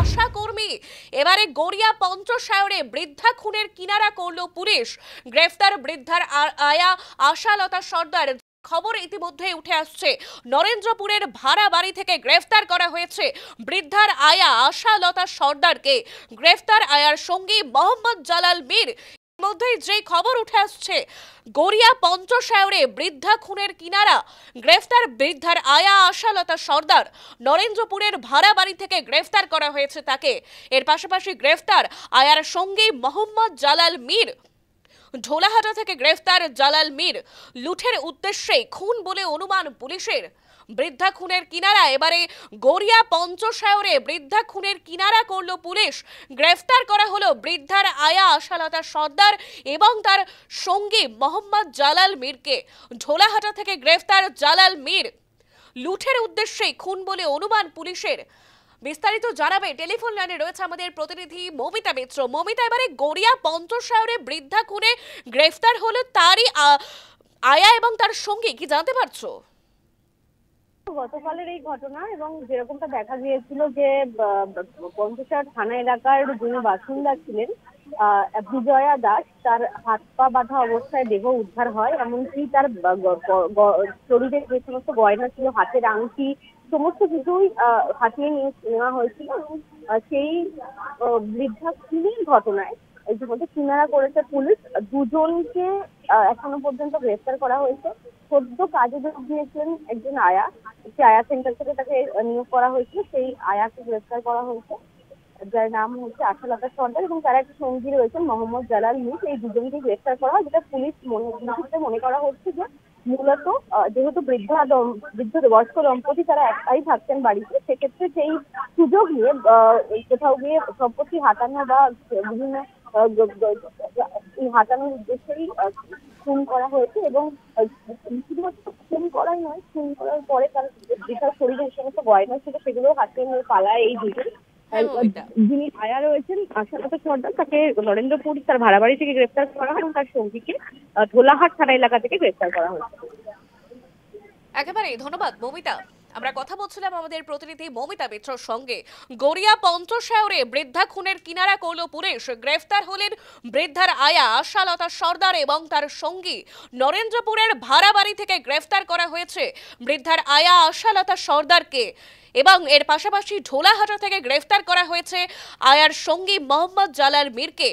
আশা কর্মী। এবারে গড়িয়া পঞ্চশায়রে বৃদ্ধা খুনের কিনারা করল পুলিশ। গ্রেফতার বৃদ্ধার আয়া আশালতা সর্দার। খবর ইতিমধ্যে উঠে আসছে, নরেন্দ্রপুরের ভাড়া বাড়ি থেকে গ্রেফতার করা হয়েছে বৃদ্ধার আয়া আশালতা সর্দারকে। গ্রেফতার আয়ার সঙ্গী মোহাম্মদ জালাল মীর। মধ্যেই যে খবর উঠে আসছে, গড়িয়া পঞ্চশায়রে বৃদ্ধা খুনের কিনারা। গ্রেফতার বৃদ্ধার আয়া আশালতা সর্দার। নরেন্দ্রপুরের ভাড়া বাড়ি থেকে গ্রেফতার করা হয়েছে তাকে। এর পাশাপাশি গ্রেফতার আয়ার সঙ্গী মোহাম্মদ জালাল মীর। ঢোলাহাটা থেকে গ্রেফতার জালাল মীর। লুঠের উদ্দেশ্যে খুন বলে অনুমান পুলিশের। বৃদ্ধা খুনের কিনারা। এবারে গড়িয়া পঞ্চশায়রে বৃদ্ধা খুনের কিনারা করল পুলিশ। গ্রেফতার করা হলো বৃদ্ধার আয়া আশালতা সর্দার এবং তার সঙ্গী মোহাম্মদ জালাল মীরকে। ঢোলাহাটা থেকে গ্রেফতার জালাল মীর। লুঠের উদ্দেশ্যে খুন বলে অনুমান পুলিশের। বিস্তারিত জানাবে টেলিফোন লাইনে রয়েছে আমাদের প্রতিনিধি মমিতা মিত্র। মমিতা, এবারে গড়িয়া পঞ্চশায়রে বৃদ্ধা খুনে গ্রেফতার হলো তারই আয়া এবং তার সঙ্গী, কি জানতে পারছো? গতকালের এই ঘটনা এবং যেরকমটা দেখা গিয়েছিল যে পঞ্চশায়র থানা এলাকার যিনি বাসিন্দা ছিলেন বিজয়া দাস, তার হাত পা বাঁধা অবস্থায় দেহ উদ্ধার হয়। এমনকি তার শরীরে যে সমস্ত গয়না ছিল, হাতের আংটি, সমস্ত কিছুই হাতিয়ে নেওয়া হয়েছিল। এবং সেই বৃদ্ধা খুনের ঘটনায় ইতিমধ্যে কিনারা করেছে পুলিশ। দুজনকে এখনো পর্যন্ত গ্রেফতার করা হয়েছে। সদ্য কাজে যোগ দিয়েছিলেন একজন আয়া, একটি আয়া সেন্টার থেকে তাকে নিয়োগ করা হয়েছিল। সেই আয়াকে গ্রেফতার করা হয়েছে, যার নাম হচ্ছে আশালতা সর্দার, এবং তার এক সঙ্গী রয়েছেন মোহাম্মদ জালাল মীর। এই দুজনকে গ্রেফতার করা হয়, যেটা পুলিশ মনে করা হচ্ছে যে মূলত যেহেতু বৃদ্ধ বয়স্ক দম্পতি তারা একাই থাকতেন বাড়িতে, সেক্ষেত্রে সেই সুযোগ নিয়ে কোথাও গিয়ে সম্পত্তি হাতানো বা বিভিন্ন হাতানোর উদ্দেশ্যেই খুন করা হয়েছে। এবং শুধুমাত্র খুন করাই নয়, খুন করার পরে তার বিশাল শরীরের সমস্ত গয়না ছিল সেগুলো হাতিয়ে নিয়ে পালায় এই দুজন। যিনি আয়া রয়েছেন আশালতা সর্দার, তাকে নরেন্দ্রপুর তার ভাড়া বাড়ি থেকে গ্রেফতার করা হয় এবং তার সঙ্গীকে ঢোলাহাট থানা এলাকা থেকে গ্রেফতার করা হয়েছে। একেবারে ধন্যবাদ মমিতা। আমরা কথা বলছিলাম আমাদের প্রতিনিধি মমিতা মিত্রর সঙ্গে। গড়িয়া পঞ্চশায়রে বৃদ্ধা খুনের কিনারা করল পুলিশ। গ্রেফতার হলেন বৃদ্ধার আয়া আশালতা সর্দার এবং তার সঙ্গী। নরেন্দ্রপুরের ভাড়া বাড়ি থেকে গ্রেফতার করা হয়েছে বৃদ্ধার আয়া আশালতা সর্দারকে এবং এর পাশাপাশি ঢোলাহাটা থেকে গ্রেফতার করা হয়েছে আয়ার সঙ্গী মোহাম্মদ জালাল মীরকে।